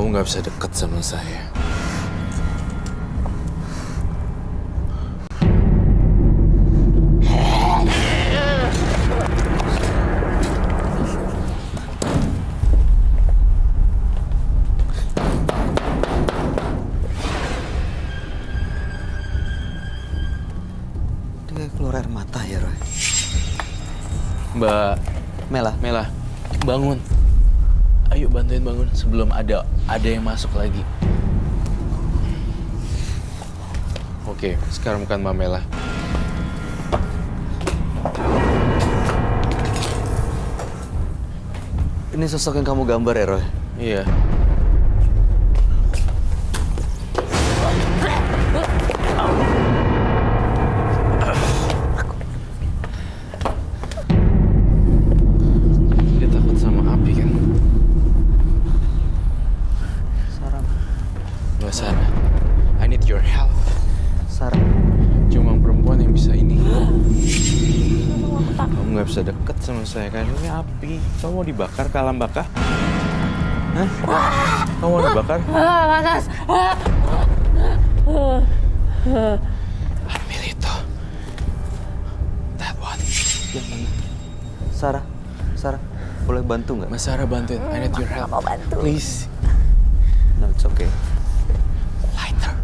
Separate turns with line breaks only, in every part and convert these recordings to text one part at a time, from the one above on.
Kamu nggak bisa deket sama saya.
Dia keluar air mata ya, Roy.
Mbak Mela, bangun. Ayo bantuin bangun sebelum ada yang masuk lagi. Oke, sekarang bukan Mbak Mela.
Ini sosok yang kamu gambar ya, Roy?
Iya. Dia takut sama api kan?
Sarah.
Mbak Sarah, I need your help.
Sarah.
Cuma perempuan yang bisa ini. Kamu nggak bisa deket sama saya kan? Ini api. Kamu mau dibakar ke alam baka? Hah? Kamu mau dibakar?
Panas.
Ambil itu. That one.
Yang mana? Sarah, boleh bantu nggak?
Mas Sarah bantuin. I need your help.
Mau bantu.
Please.
No, it's okay.
Lighter.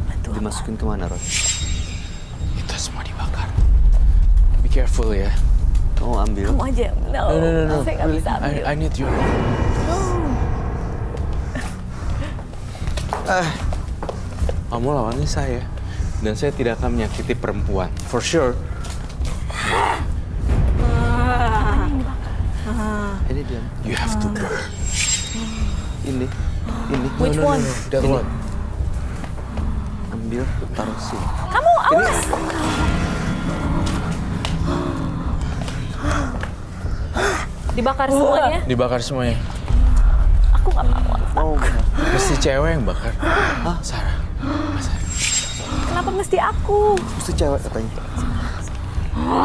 Bantu apa?
Dimasukin kemana, Roy?
Itu semua dibakar. Be careful ya.
Kamu ambil.
Kamu aja. No. Saya nggak bisa ambil.
I need your help. Kamu lawannya saya. Dan saya tidak akan menyakiti perempuan. For sure.
Ini dia.
You have to burn.
Ini.
Which one?
That
Ini.
one.
Ambil, taruh sini.
Kamu awas. Dibakar semuanya.
Dibakar semuanya.
Aku nggak mau.
Mau nggak?
Mesti cewek yang bakar.
Hah?
Sarah. Mas Sarah.
Kenapa mesti aku?
Mesti cewek katanya.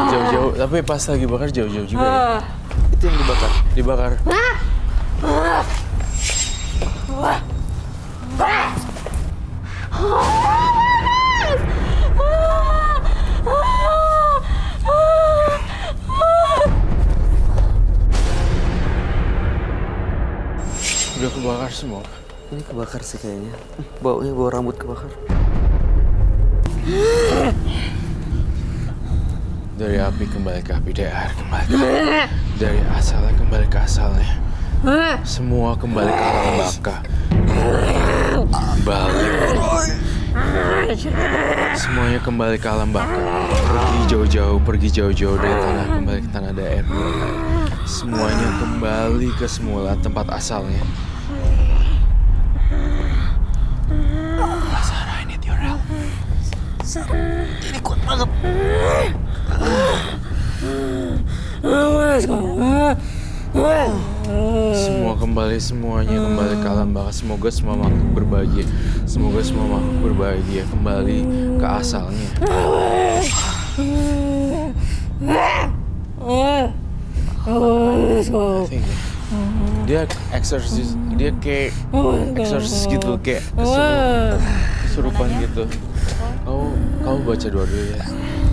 Jauh-jauh. Tapi pas lagi bakar jauh-jauh juga ya.
Itu yang dibakar.
Dibakar. Udah kebakar semua.
Ini kebakar sih kayaknya. Baunya bau rambut kebakar.
Dari api kembali ke api, dari air kembali ke air. Dari asalnya kembali ke asalnya. Semua kembali ke alam baka. Balik. Semuanya kembali ke alam baka. Pergi jauh-jauh dari tanah, kembali ke tanah daer. Semuanya kembali ke semula tempat asalnya. Mas Sarah, I need your help.
Ini kuat banget.
Semuanya kembali ke alam baka. Semoga semua makhluk berbahagia. Semoga semua makhluk berbahagia kembali ke asalnya. I think dia exorcist, dia kayak exorcist gitu, kayak kesurupan gitu. Kau baca doa dulu ya,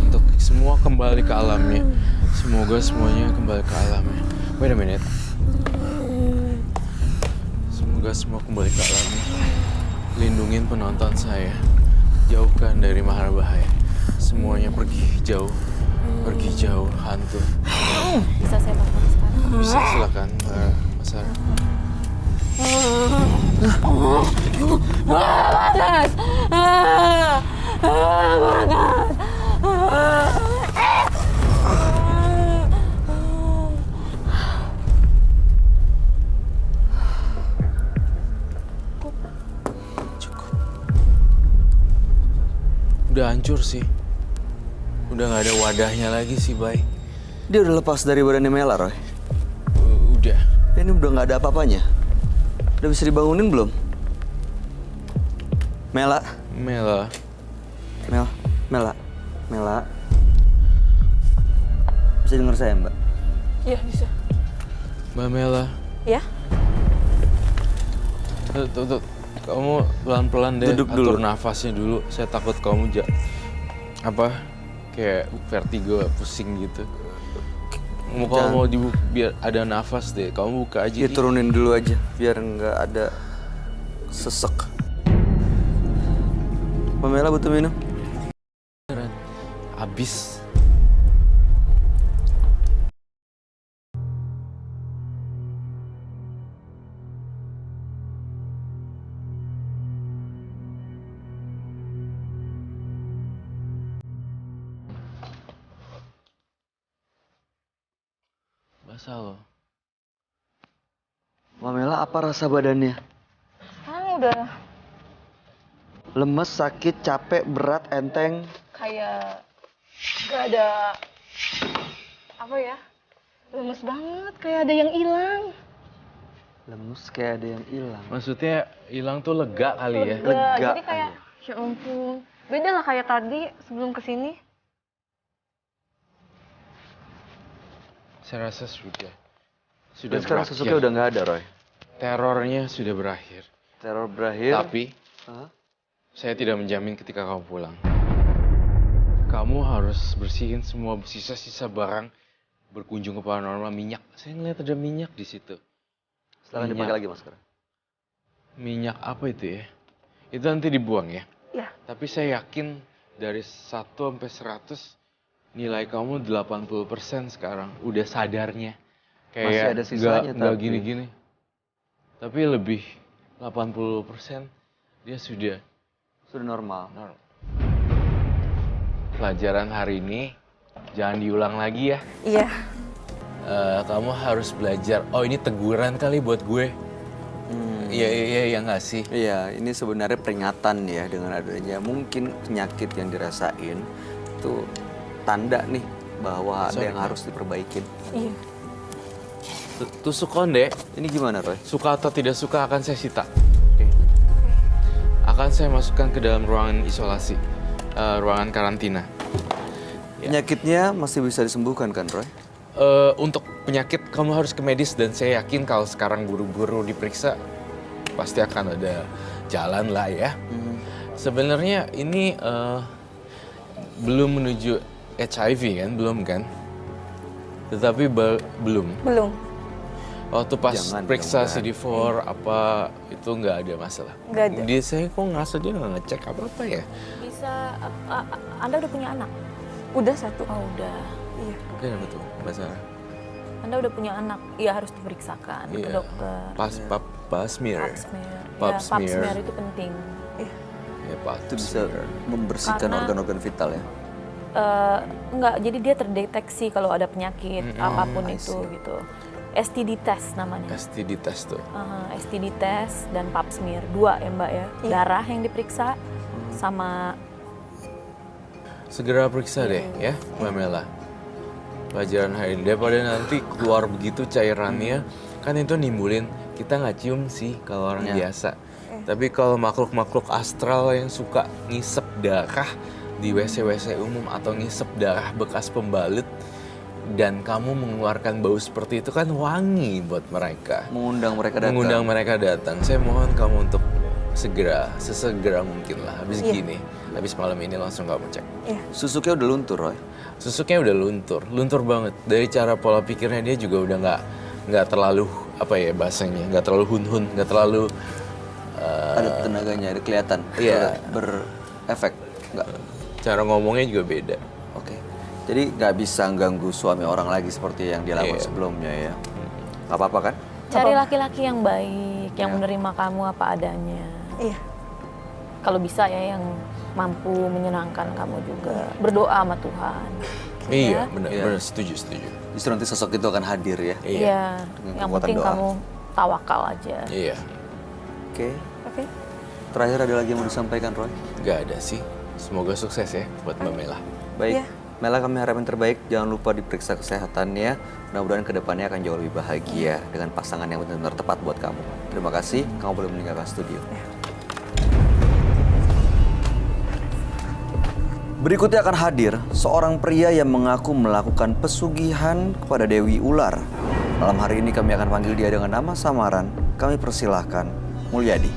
untuk semua kembali ke alamnya. Semoga semuanya kembali ke alamnya. Wait a minute. Semoga semua kembali ke alamnya. Lindungin penonton saya, jauhkan dari mahara bahaya. Semuanya pergi jauh hantu.
Bisa saya bantu sekarang?
Bisa, silakan, Mas Sarah.
Panas! Panas!
Cukup. Udah hancur sih. Udah nggak ada wadahnya lagi sih, Bay.
Dia udah lepas dari badannya Mela, Roy.
Udah.
Ini udah nggak ada apa-apanya. Udah bisa dibangunin belum? Mela. Bisa dengar saya, Mbak?
Iya, bisa.
Mbak Mela,
Ya?
Tuh. Kamu pelan-pelan deh,
Duduk
atur
dulu.
nafasnya dulu. Saya takut kamu kayak vertigo, pusing gitu. Kalau mau biar ada nafas deh, kamu buka aja.
Ya turunin dulu aja, biar nggak ada sesek. Pamela butuh minum?
Habis. Basah loh.
Pamela, apa rasa badannya?
Sekarang udah
Lemes, sakit, capek, berat, enteng?
kayak gak ada apa ya? Lemes banget, kayak ada yang hilang.
Lemes kayak ada yang hilang.
Maksudnya hilang tuh lega kali ya?
Lega
Jadi kayak ya ampun. Beda lah kayak tadi sebelum kesini.
Saya rasa sudah.
Dan sekarang
berakhir.
Sasuke udah nggak ada, Roy.
Terornya sudah berakhir.
Teror berakhir.
Tapi
Hah?
saya tidak menjamin ketika kamu pulang. Kamu harus bersihin semua sisa-sisa barang berkunjung ke paranormal, minyak. Saya ngeliat ada minyak di situ.
Sekarang dipakai lagi, Mas, sekarang.
Minyak apa itu ya? Itu nanti dibuang ya?
Iya.
Tapi saya yakin dari 1 sampai 100 nilai kamu 80% sekarang. Udah sadarnya. Kayak
Masih ada sisanya
nggak
tapi.
gini-gini. Tapi lebih 80% dia sudah
Normal.
normal. Pelajaran hari ini jangan diulang lagi ya.
Iya.
Kamu harus belajar. Oh, ini teguran kali buat gue. Iya nggak sih?
Iya, ini sebenarnya peringatan ya dengan adanya mungkin penyakit yang dirasain itu tanda nih bahwa ada yang harus diperbaikin.
Iya.
Tusuk konde.
Ini gimana, Roy?
Suka atau tidak suka akan saya sita.
Oke.
Akan saya masukkan ke dalam ruangan isolasi, ruangan karantina.
Penyakitnya masih bisa disembuhkan kan, Roy?
Untuk penyakit kamu harus ke medis dan saya yakin kalau sekarang buru-buru diperiksa pasti akan ada jalan lah ya. Sebenarnya ini belum menuju HIV kan, belum kan? Tetapi belum.
Belum.
Waktu pas
Jangan,
periksa
mudah-mudahan.
CD4 apa itu nggak ada masalah.
Nggak ada.
Dia saya kok ngerasa dia nggak ngecek apa-apa ya.
Bisa Anda udah punya anak? Udah satu. Oh, udah. Iya.
Oke, apa tuh Mbak Sarah?
Anda udah punya anak, iya harus diperiksakan ke
Iya.
dokter.
Pap smear.
Pap smear.
Pap
Ya, pap
smear.
smear itu penting. Iya.
Ya, pap
Itu bisa
smear.
membersihkan
Karena-
organ-organ vital ya.
Enggak, jadi dia terdeteksi kalau ada penyakit apapun
I
itu
see.
gitu. STD test namanya.
STD test tuh.
STD test dan pap smear 2 ya Mbak ya. Darah yang diperiksa sama
Segera periksa deh ya, Mbak Mela. Pelajaran hari ini daripada nanti keluar begitu cairannya, kan itu nimbulin kita nggak cium sih kalau orang
Iya.
biasa. Tapi kalau makhluk-makhluk astral yang suka ngisep darah di WC-WC umum atau ngisep darah bekas pembalut dan kamu mengeluarkan bau seperti itu kan wangi buat mereka.
Mengundang mereka datang.
Mengundang mereka datang. Saya mohon kamu untuk sesegera mungkin lah. Habis gini, habis malam ini langsung kamu cek.
Susuknya udah luntur, Roy.
Susuknya udah luntur banget. Dari cara pola pikirnya dia juga udah nggak terlalu apa ya bahasanya, nggak terlalu hun-hun, nggak terlalu
Ada tenaganya, ada kelihatan.
Iya.
Berefek. Enggak.
cara ngomongnya juga beda.
Oke. Jadi nggak bisa ganggu suami orang lagi seperti yang dia lakukan
Iya.
sebelumnya ya. Nggak apa-apa kan?
cari laki-laki yang baik, yang menerima kamu apa adanya.
Iya.
Kalau bisa ya yang mampu menyenangkan kamu juga. Berdoa sama Tuhan.
Iya,
Ya.
benar, setuju.
Justru nanti sosok itu akan hadir ya.
Iya.
Dengan
Yang
kekuatan
penting
doa.
kamu tawakal aja.
Iya,
Oke.
Oke.
Terakhir ada lagi yang mau disampaikan, Roy?
nggak ada sih. Semoga sukses ya buat Mbak Mela.
Baik.
Iya.
Mela, kami harap yang terbaik. Jangan lupa diperiksa kesehatannya. Mudah-mudahan kedepannya akan jauh lebih bahagia dengan pasangan yang benar-benar tepat buat kamu. Terima kasih. Kamu boleh meninggalkan studio. Berikutnya akan hadir seorang pria yang mengaku melakukan pesugihan kepada Dewi Ular. Malam hari ini kami akan panggil dia dengan nama samaran. Kami persilahkan Mulyadi.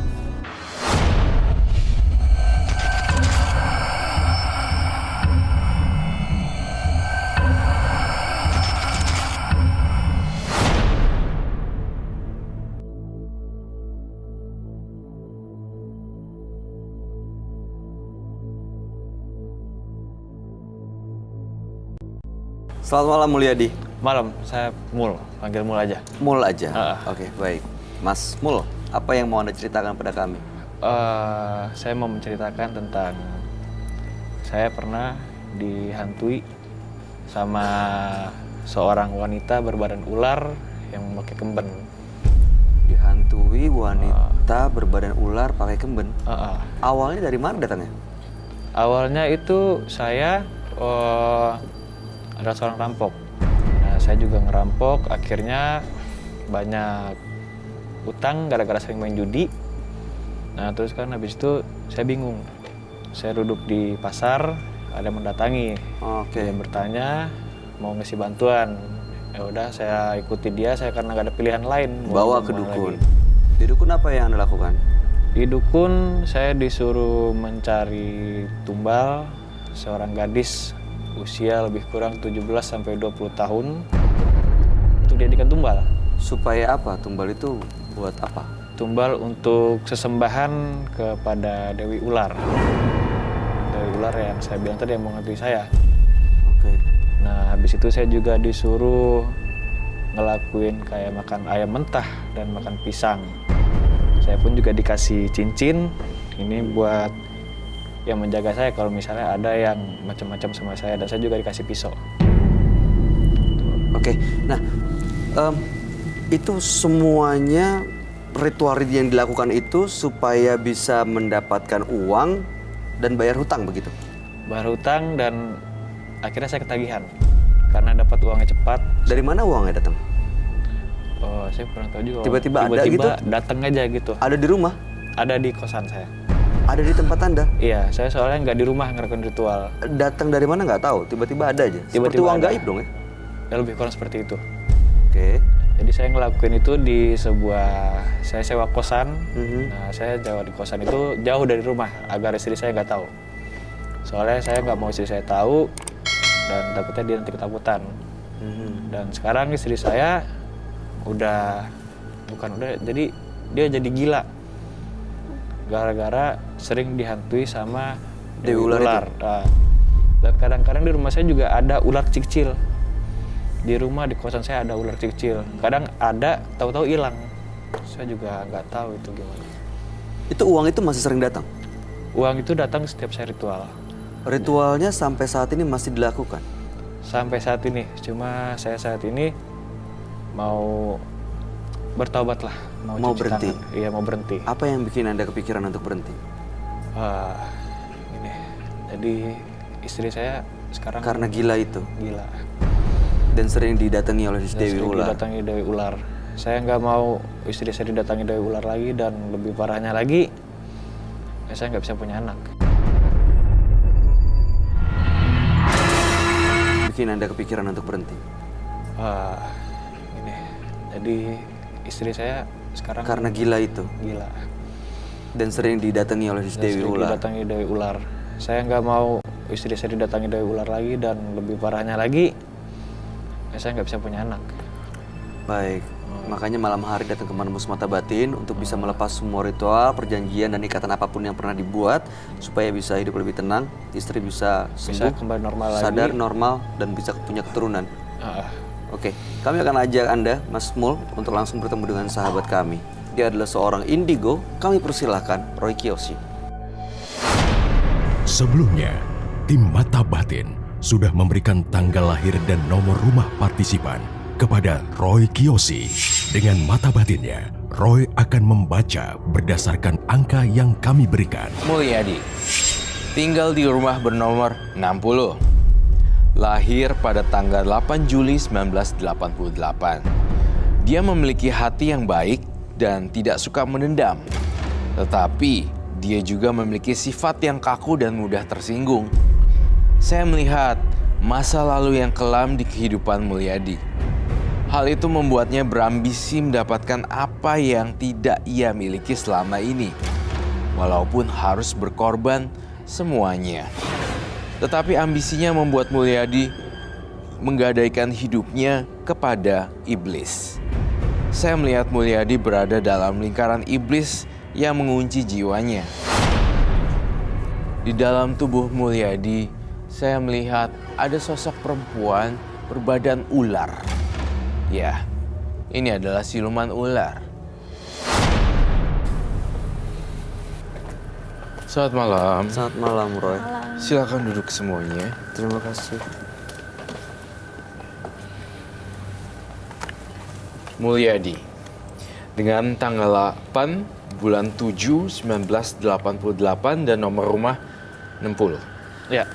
Selamat malam Mulyadi.
Malam, saya Mul, panggil Mul aja.
Mul aja? Oke, baik. Mas Mul, apa yang mau Anda ceritakan pada kami?
Saya mau menceritakan tentang saya pernah dihantui sama seorang wanita berbadan ular yang memakai kemben.
Dihantui wanita berbadan ular pakai kemben? Awalnya dari mana datangnya?
Awalnya itu saya adalah seorang rampok. Nah, saya juga ngerampok, akhirnya banyak utang gara-gara sering main judi. Nah, terus kan habis itu saya bingung. Saya duduk di pasar, ada yang mendatangi. Dia bertanya, mau ngasih bantuan. Ya udah, saya ikuti dia, saya karena gak ada pilihan lain.
Bawa ke dukun. Di dukun apa yang Anda lakukan?
Di dukun, saya disuruh mencari tumbal seorang gadis usia lebih kurang 17-20 tahun untuk dijadikan tumbal.
Supaya apa? Tumbal itu buat apa?
Tumbal untuk sesembahan kepada Dewi Ular. Dewi Ular yang saya bilang tadi yang menghantui saya.
Oke.
Nah, habis itu saya juga disuruh ngelakuin kayak makan ayam mentah dan makan pisang. Saya pun juga dikasih cincin. Ini buat yang menjaga saya kalau misalnya ada yang macam-macam sama saya, dan saya juga dikasih pisau.
Oke, nah itu semuanya ritual yang dilakukan itu supaya bisa mendapatkan uang dan bayar hutang begitu?
Bayar hutang dan akhirnya saya ketagihan karena dapat uangnya cepat.
Dari mana uangnya datang?
Oh, saya kurang tahu juga.
Tiba-tiba ada gitu?
Datang aja gitu.
Ada di rumah?
Ada di kosan saya.
Ada di tempat Anda?
Iya, saya soalnya nggak di rumah ngelakuin ritual.
Datang dari mana nggak tahu, tiba-tiba ada aja. Seperti
Tiba-tiba
uang
ada.
gaib dong ya?
Ya lebih kurang seperti itu.
Oke.
Jadi saya ngelakuin itu di sebuah, saya sewa kosan. Nah, saya sewa di kosan itu jauh dari rumah, agar istri saya nggak tahu. Soalnya saya nggak mau istri saya tahu, dan takutnya dia nanti ketakutan. Dan sekarang istri saya jadi dia jadi gila. Gara-gara sering dihantui sama
Dewi ular itu?
Nah, dan kadang-kadang di rumah saya juga ada ular kecil. Di rumah, di kosan saya ada ular kecil. Kadang ada, tahu-tahu hilang. Saya juga nggak tahu itu gimana.
Itu uang itu masih sering datang?
Uang itu datang setiap saya ritual.
Ritualnya sampai saat ini masih dilakukan?
Sampai saat ini, cuma saya saat ini mau bertaubat lah.
Mau
cuci
berhenti?
tangan. Iya, mau berhenti.
Apa yang bikin Anda kepikiran untuk berhenti?
Ini, jadi istri saya sekarang
Karena gila itu?
Gila.
Dan sering didatangi oleh Dewi Ular?
Didatangi Dewi Ular. Saya nggak mau istri saya didatangi Dewi Ular lagi, dan lebih parahnya lagi, saya nggak bisa punya anak.
Bikin Anda kepikiran untuk berhenti?
Ini, jadi istri saya sekarang
Karena gila itu?
Gila.
Dan sering didatangi oleh Dewi Ular?
Didatangi Dewi Ular. Saya nggak mau istri saya didatangi Dewi Ular lagi, dan lebih parahnya lagi, saya nggak bisa punya anak.
Baik, makanya malam hari datang ke Manemus Mata Batin untuk bisa melepas semua ritual, perjanjian, dan ikatan apapun yang pernah dibuat supaya bisa hidup lebih tenang, istri bisa sembuh,
Bisa kembali normal
sadar,
lagi.
normal, dan bisa punya keturunan.
Ah,
Oke, kami akan ajak Anda, Mas Mul, untuk langsung bertemu dengan sahabat kami. Dia adalah seorang indigo. Kami persilahkan Roy Kiyoshi.
Sebelumnya, tim Mata Batin sudah memberikan tanggal lahir dan nomor rumah partisipan kepada Roy Kiyoshi. Dengan mata batinnya, Roy akan membaca berdasarkan angka yang kami berikan.
Mulyadi, tinggal di rumah bernomor 60. Lahir pada tanggal 8 Juli 1988. Dia memiliki hati yang baik dan tidak suka menendam. Tetapi, dia juga memiliki sifat yang kaku dan mudah tersinggung. Saya melihat masa lalu yang kelam di kehidupan Mulyadi. Hal itu membuatnya berambisi mendapatkan apa yang tidak ia miliki selama ini, walaupun harus berkorban semuanya. Tetapi ambisinya membuat Mulyadi menggadaikan hidupnya kepada iblis. Saya melihat Mulyadi berada dalam lingkaran iblis yang mengunci jiwanya. Di dalam tubuh Mulyadi, saya melihat ada sosok perempuan berbadan ular. Ya, ini adalah siluman ular. Selamat malam.
Selamat malam, Roy.
Silakan duduk semuanya.
Terima kasih.
Mulyadi, dengan tanggal 8 bulan 7 1988 dan nomor rumah 60.
Ya,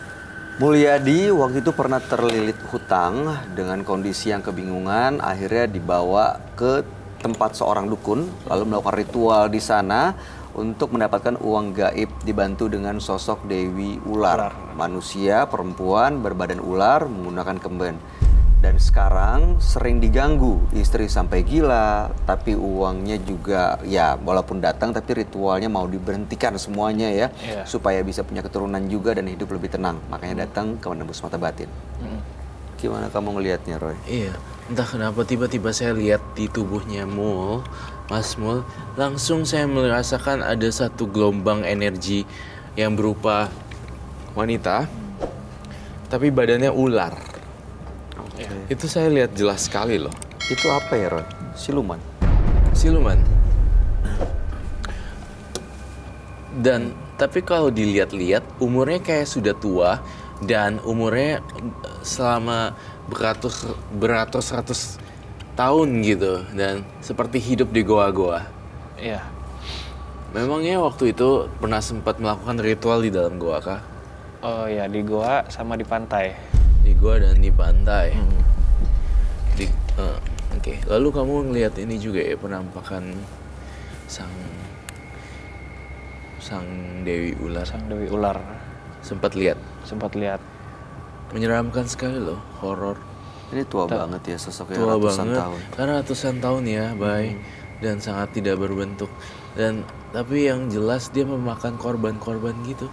Mulyadi waktu itu pernah terlilit hutang dengan kondisi yang kebingungan, akhirnya dibawa ke tempat seorang dukun, lalu melakukan ritual di sana untuk mendapatkan uang gaib dibantu dengan sosok Dewi Ular. Manusia, perempuan, berbadan ular, menggunakan kemben. Dan sekarang sering diganggu, istri sampai gila, tapi uangnya juga ya walaupun datang tapi ritualnya mau diberhentikan semuanya ya, supaya bisa punya keturunan juga dan hidup lebih tenang. Makanya datang ke menembus mata batin. Gimana kamu ngelihatnya, Roy?
Iya, entah kenapa tiba-tiba saya lihat di tubuhnya Mas Mul, langsung saya merasakan ada satu gelombang energi yang berupa wanita, tapi badannya ular. Itu saya lihat jelas sekali loh.
Itu apa ya, Roy? Siluman?
Siluman. Dan tapi kalau dilihat-lihat umurnya kayak sudah tua dan umurnya selama beratus-ratus tahun gitu dan seperti hidup di goa-goa.
iya.
Memangnya waktu itu pernah sempat melakukan ritual di dalam goa kah?
Oh ya, di goa sama di pantai.
Di goa dan di pantai. Oke. Lalu kamu ngelihat ini juga ya, penampakan sang Dewi Ular.
Sang Dewi Ular.
Sempat lihat.
Sempat lihat.
Menyeramkan sekali loh, horor.
Ini tua banget ya sosoknya,
Tua
ratusan
banget.
tahun.
Karena ratusan tahun ya, Bay. Dan sangat tidak berbentuk. Dan tapi yang jelas dia memakan korban-korban gitu.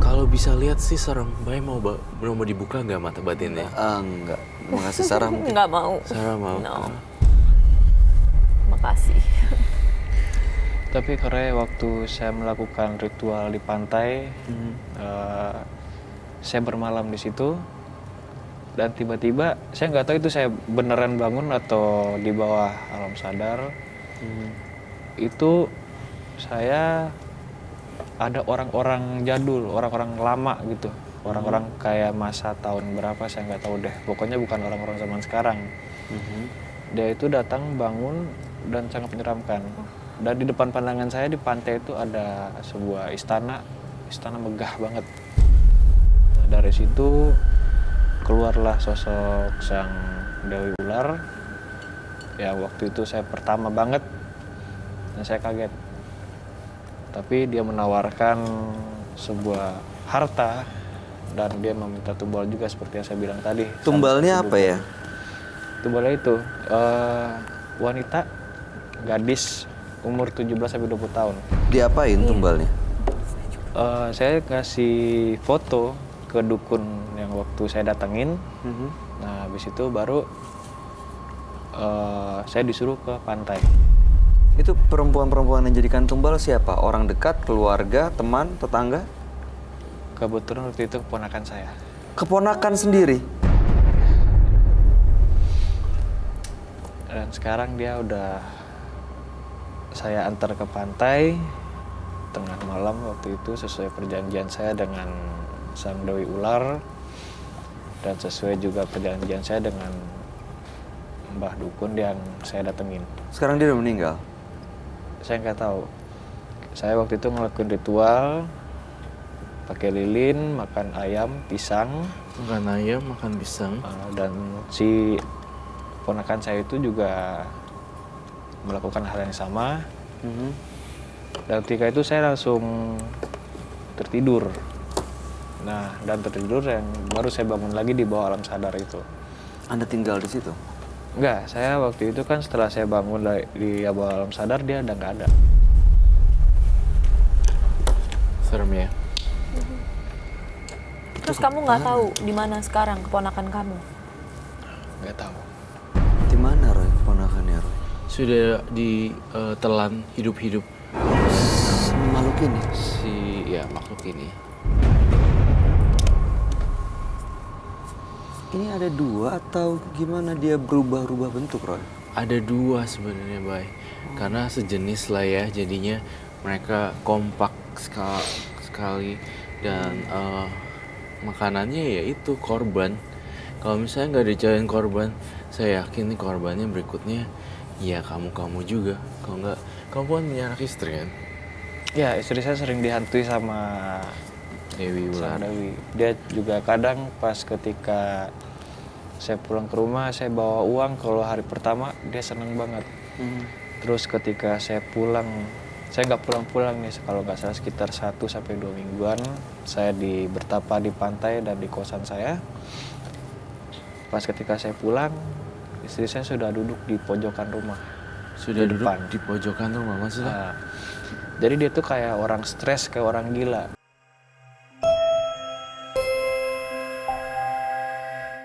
Kalau bisa lihat sih serem. Bay mau dibuka nggak mata batinnya?
Enggak. Makasih Sarah mungkin.
Nggak mau.
Sarah mau.
No. Makasih.
Tapi karena waktu saya melakukan ritual di pantai, saya bermalam di situ dan tiba-tiba saya nggak tahu itu saya beneran bangun atau di bawah alam sadar. Itu saya ada orang-orang jadul, orang-orang lama gitu, orang-orang kayak masa tahun berapa saya nggak tahu deh. Pokoknya bukan orang-orang zaman sekarang. Dia itu datang bangun dan sangat menyeramkan. Dan di depan pandangan saya di pantai itu ada sebuah istana megah banget. Nah, dari situ keluarlah sosok sang Dewi Ular. Ya waktu itu saya pertama banget dan saya kaget. Tapi dia menawarkan sebuah harta dan dia meminta tumbal juga seperti yang saya bilang tadi.
Tumbalnya apa ya?
Tumbalnya itu wanita, gadis umur 17-20 tahun.
Diapain tumbalnya?
Saya kasih foto ke dukun yang waktu saya datengin. Nah habis itu baru saya disuruh ke pantai.
Itu perempuan-perempuan yang jadikan tumbal siapa? Orang dekat, keluarga, teman, tetangga?
Kebetulan waktu itu keponakan saya.
Keponakan sendiri?
Dan sekarang dia udah saya antar ke pantai tengah malam waktu itu sesuai perjanjian saya dengan sang Dewi Ular dan sesuai juga perjanjian saya dengan Mbah Dukun yang saya datengin.
Sekarang dia udah meninggal?
Saya nggak tahu. Saya waktu itu ngelakuin ritual pakai lilin, makan ayam, pisang.
Makan ayam, makan pisang.
Dan si ponakan saya itu juga melakukan hal yang sama. Dan ketika itu saya langsung tertidur. Nah, dan tertidur yang baru saya bangun lagi di bawah alam sadar itu.
Anda tinggal di situ?
Enggak, saya waktu itu kan setelah saya bangun di bawah alam sadar dia udah nggak ada.
Serem ya.
Terus kamu nggak tahu di mana sekarang keponakan kamu?
Nggak tahu.
Di mana Roy keponakannya Roy?
Sudah ditelan hidup-hidup
Makhluk ini.
makhluk ini.
Ini ada 2 atau gimana dia berubah-ubah bentuk Roy?
Ada 2 sebenarnya, Bay. Karena sejenis lah ya, jadinya mereka kompak sekali dan makanannya ya itu korban. Kalau misalnya nggak dicariin korban, saya yakin nih korbannya berikutnya ya kamu juga. Kalau nggak, kamu kan punya anak istri kan?
Ya, istri saya sering dihantui sama
Dewi
sama
Wulan.
Dewi. Dia juga kadang pas ketika saya pulang ke rumah, saya bawa uang. Kalau hari pertama dia seneng banget. Terus ketika saya pulang, saya nggak pulang-pulang nih, kalau nggak salah sekitar 1-2 mingguan, saya bertapa di pantai dan di kosan saya. Pas ketika saya pulang, istri saya sudah duduk di pojokan rumah.
Sudah
Di
duduk
depan.
di pojokan rumah maksudnya?
Nah, jadi dia tuh kayak orang stres, kayak orang gila.